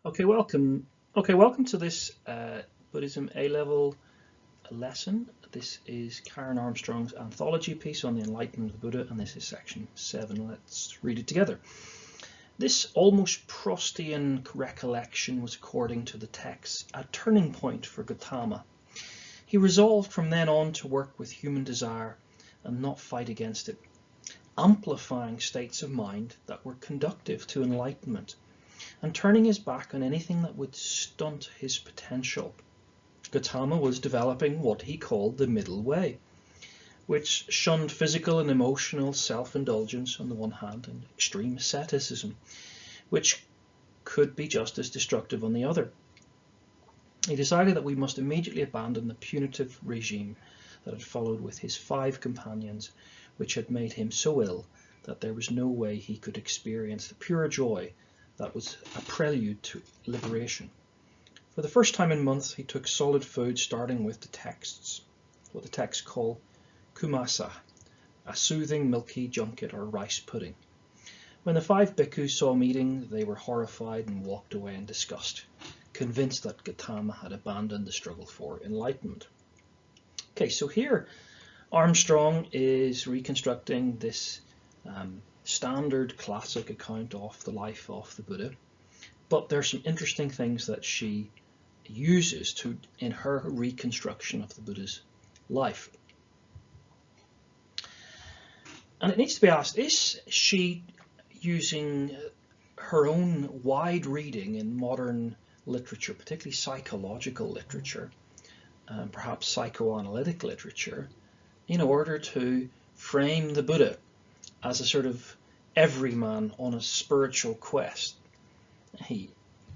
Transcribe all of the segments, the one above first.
Okay, welcome. Okay, welcome to this Buddhism A-level lesson. This is Karen Armstrong's anthology piece on the Enlightenment of the Buddha, and this is section 7. Let's read it together. This almost Proustian recollection was, according to the text, a turning point for Gautama. He resolved from then on to work with human desire and not fight against it, amplifying states of mind that were conducive to enlightenment, and turning his back on anything that would stunt his potential. Gautama was developing what he called the middle way, which shunned physical and emotional self-indulgence on the one hand and extreme asceticism, which could be just as destructive on the other. He decided that we must immediately abandon the punitive regime that had followed with his 5 companions, which had made him so ill that there was no way he could experience the pure joy that was a prelude to liberation. For the first time in months, he took solid food, starting with the texts, what the texts call kumasa, a soothing milky junket or rice pudding. When the 5 bhikkhus saw him eating, they were horrified and walked away in disgust, convinced that Gautama had abandoned the struggle for enlightenment. Okay, so here Armstrong is reconstructing this standard classic account of the life of the Buddha, but there's some interesting things that she uses in her reconstruction of the Buddha's life. And it needs to be asked, is she using her own wide reading in modern literature, particularly psychological literature, perhaps psychoanalytic literature, in order to frame the Buddha as a sort of everyman on a spiritual quest? He,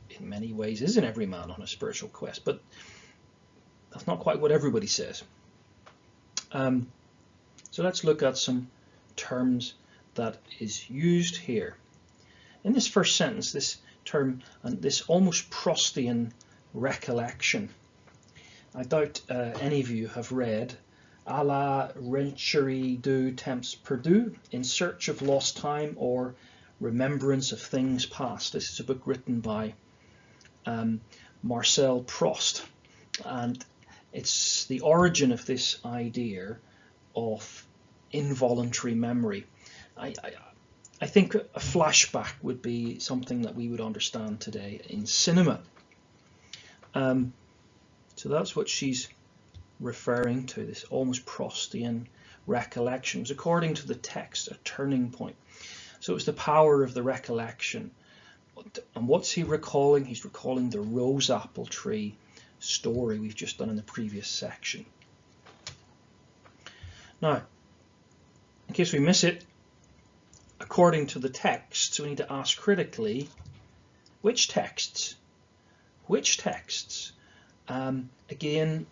in many ways, is an everyman on a spiritual quest, but that's not quite what everybody says. So let's look at some terms that is used here. In this first sentence, this term, and this almost Proustian recollection, I doubt any of you have read A la Rencherie du Temps Perdus, In Search of Lost Time, or Remembrance of Things Past. This is a book written by Marcel Proust, and it's the origin of this idea of involuntary memory. I think a flashback would be something that we would understand today in cinema. So that's what she's referring to, this almost Proustian recollection. It was, according to the text, a turning point. So it was the power of the recollection. And what's he recalling? He's recalling the rose apple tree story we've just done in the previous section. Now, in case we miss it, according to the texts, we need to ask critically, which texts? Which texts? Again,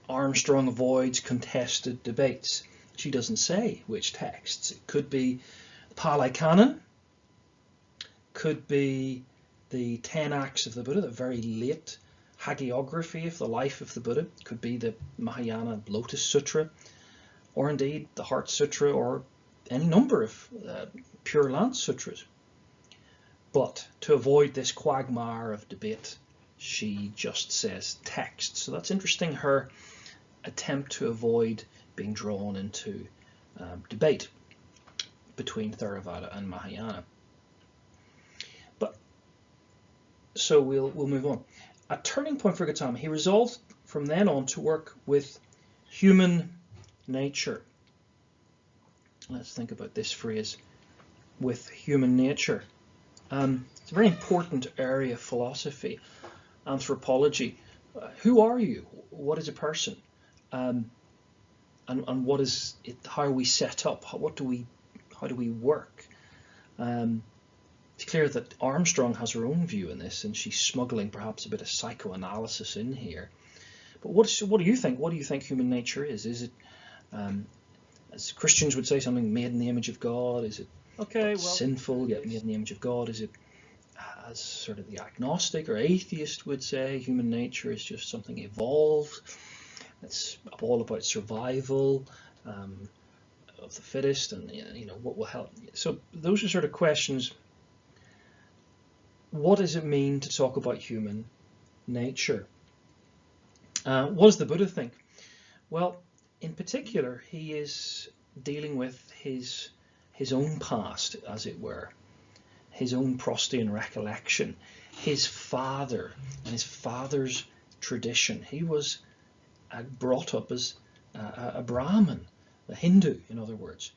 Armstrong avoids contested debates. She doesn't say which texts. It could be the Pali Canon, could be the 10 Acts of the Buddha, the very late hagiography of the life of the Buddha, could be the Mahayana Lotus Sutra, or indeed the Heart Sutra, or any number of Pure Land Sutras. But to avoid this quagmire of debate, she just says text. So that's interesting, her attempt to avoid being drawn into debate between Theravada and Mahayana. But so we'll move on. A turning point for Gautama. He resolved from then on to work with human nature. Let's think about this phrase, with human nature. It's a very important area of philosophy, anthropology. Who are you? What is a person? And what is it? How are we set up? How do we work? It's clear that Armstrong has her own view in this, and she's smuggling perhaps a bit of psychoanalysis in here. But what do you think? What do you think human nature is? Is it, as Christians would say, something made in the image of God? Is it sinful yet made in the image of God? Is it, as sort of the agnostic or atheist would say, human nature is just something evolved? It's all about survival of the fittest, and what will help. So those are sort of questions what does it mean to talk about human nature? What does the Buddha think? Well, in particular, he is dealing with his own past, as it were, his own Proustian recollection, his father and his father's tradition. He was brought up as a Brahmin, a Hindu, in other words,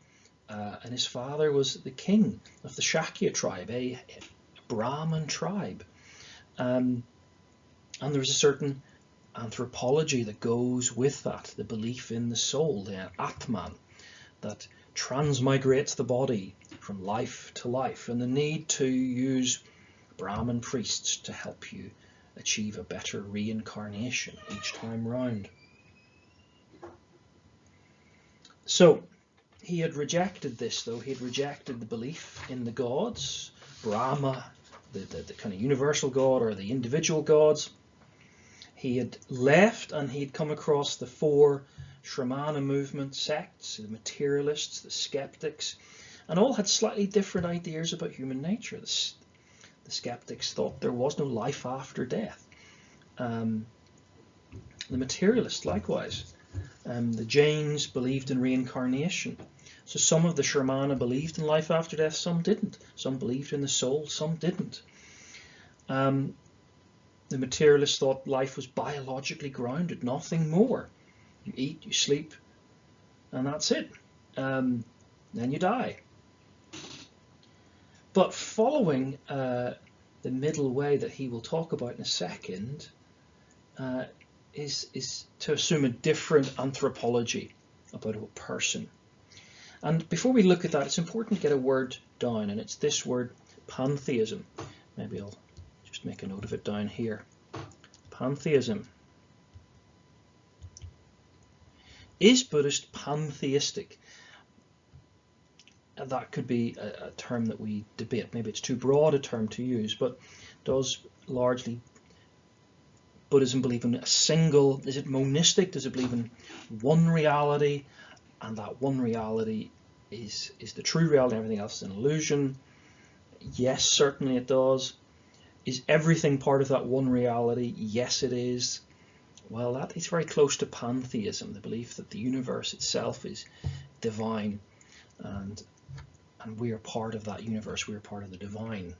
and his father was the king of the Shakya tribe, a Brahmin tribe, and there was a certain anthropology that goes with that, the belief in the soul, the Atman, that transmigrates the body from life to life, and the need to use Brahmin priests to help you achieve a better reincarnation each time round. So he had rejected this, though. He had rejected the belief in the gods, Brahma, the kind of universal god, or the individual gods. He had left and he'd come across the four Shramana movement sects, the materialists, the skeptics, and all had slightly different ideas about human nature. The skeptics thought there was no life after death. The materialists likewise. The Jains believed in reincarnation. So some of the Shramana believed in life after death, some didn't. Some believed in the soul, some didn't. The materialists thought life was biologically grounded, nothing more. You eat, you sleep, and that's it. Then you die. But following the middle way that he will talk about in a second is to assume a different anthropology about a person. And before we look at that, it's important to get a word down, and it's this word, pantheism. Maybe I'll just make a note of it down here. Pantheism. Is Buddhist pantheistic? That could be a term that we debate. Maybe it's too broad a term to use, but does largely Buddhism believe in a single, is it monistic? Does it believe in one reality, and that one reality is the true reality, everything else is an illusion? Yes, certainly it does. Is everything part of that one reality? Yes, it is. Well, that is very close to pantheism, the belief that the universe itself is divine, and we are part of that universe, we are part of the divine.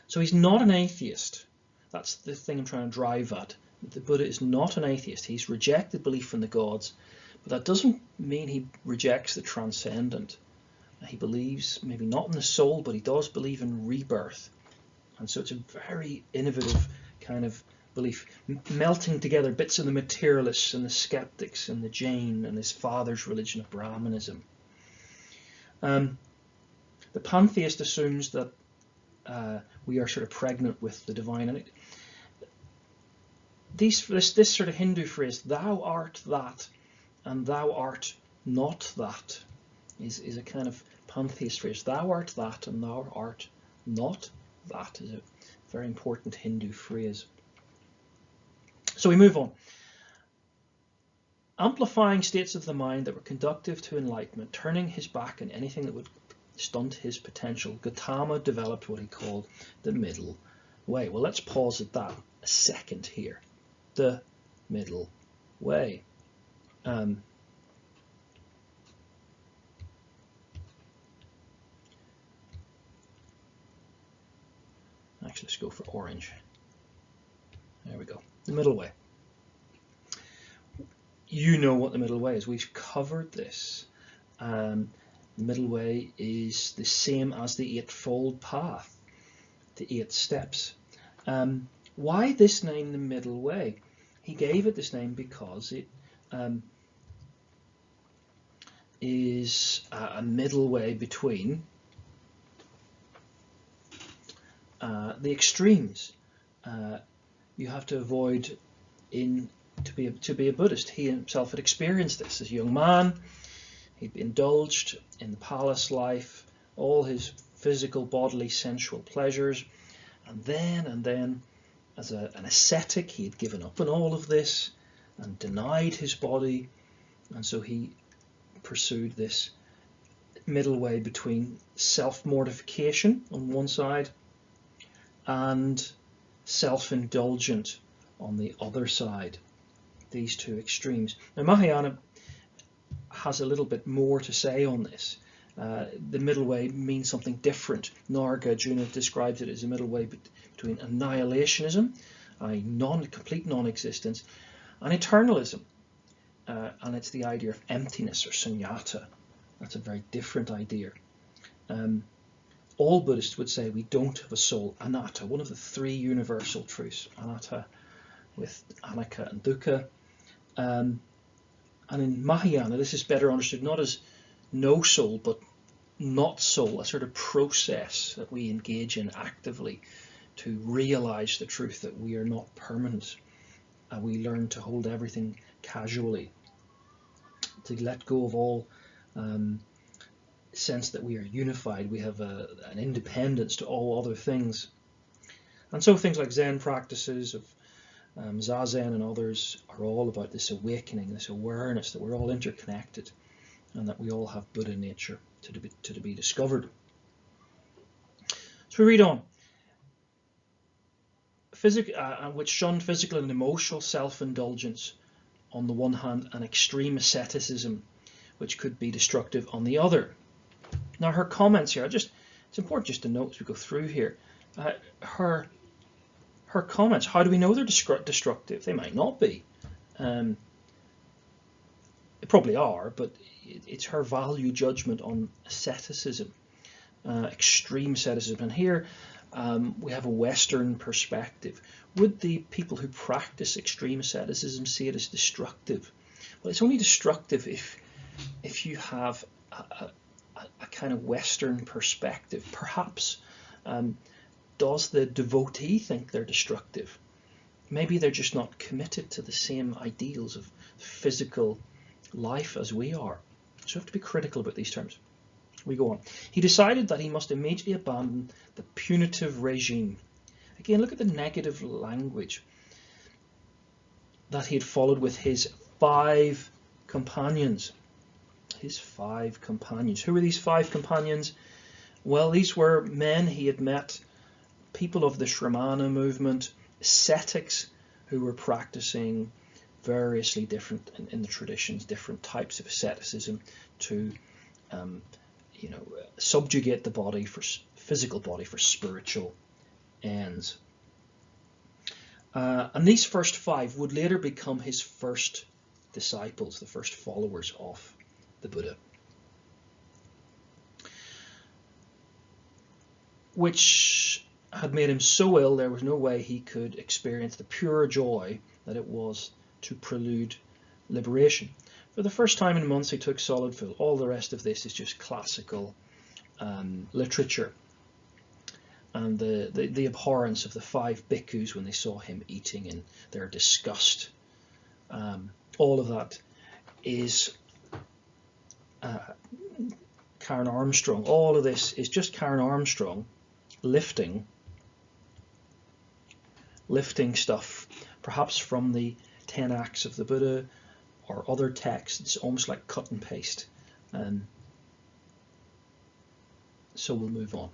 So he's not an atheist. That's the thing I'm trying to drive at. The Buddha is not an atheist. He's rejected belief in the gods, but that doesn't mean he rejects the transcendent. He believes, maybe not in the soul, but he does believe in rebirth. And so it's a very innovative kind of belief, melting together bits of the materialists and the skeptics and the Jain and his father's religion of Brahmanism. The pantheist assumes that we are sort of pregnant with the divine. And this sort of Hindu phrase, thou art that and thou art not that, is a kind of pantheist phrase. Thou art that and thou art not that is a very important Hindu phrase. So we move on. Amplifying states of the mind that were conducive to enlightenment, turning his back on anything that would stunt his potential, Gautama developed what he called the middle way. Well, let's pause at that a second here. The middle way. Actually, let's go for orange. There we go. The middle way. You know what the middle way is. We've covered this. The middle way is the same as the Eightfold Path, the 8 steps. Why this name, the middle way? He gave it this name because it is a middle way between the extremes. You have to avoid to be a Buddhist. He himself had experienced this as a young man. He'd indulged in the palace life, all his physical, bodily, sensual pleasures, and then as an ascetic, he had given up on all of this and denied his body, and so he pursued this middle way between self-mortification on one side and self-indulgent on the other side. These two extremes. Now Mahayana has a little bit more to say on this. The middle way means something different. Nagarjuna describes it as a middle way between annihilationism, complete non-existence, and eternalism. And it's the idea of emptiness, or sunyata. That's a very different idea. All Buddhists would say we don't have a soul, anatta, one of the three universal truths, anatta with anicca and dukkha. And in Mahayana, this is better understood not as no soul, but not soul, a sort of process that we engage in actively to realize the truth that we are not permanent. We learn to hold everything casually, to let go of all sense that we are unified. We have an independence to all other things. And so things like Zen practices of Zazen and others are all about this awakening, this awareness that we're all interconnected and that we all have Buddha nature to be discovered. So we read on. Which shunned physical and emotional self-indulgence on the one hand and extreme asceticism which could be destructive on the other. Now her comments here, it's important just to note as we go through here, her comments, how do we know they're destructive? They might not be. They probably are, but it's her value judgment on asceticism, extreme asceticism. And here we have a Western perspective. Would the people who practice extreme asceticism see it as destructive? Well, it's only destructive if you have a kind of Western perspective. Perhaps does the devotee think they're destructive? Maybe they're just not committed to the same ideals of physical life as we are. So we have to be critical about these terms. We go on. He decided that he must immediately abandon the punitive regime. Again, look at the negative language that he had followed with his 5 companions. His 5 companions. Who were these 5 companions? Well, these were men he had met, people of the Shramana movement, ascetics who were practicing variously different in the traditions, different types of asceticism to subjugate the body, for physical body, for spiritual ends. And these first 5 would later become his first disciples, the first followers of the Buddha, which had made him so ill there was no way he could experience the pure joy that it was to prelude liberation. For the first time in months he took solid food. All the rest of this is just classical literature, and the abhorrence of the 5 bhikkhus when they saw him eating and their disgust. All of that is Karen Armstrong. All of this is just Karen Armstrong lifting stuff, perhaps from the 10 Acts of the Buddha or other texts. It's almost like cut and paste. So we'll move on.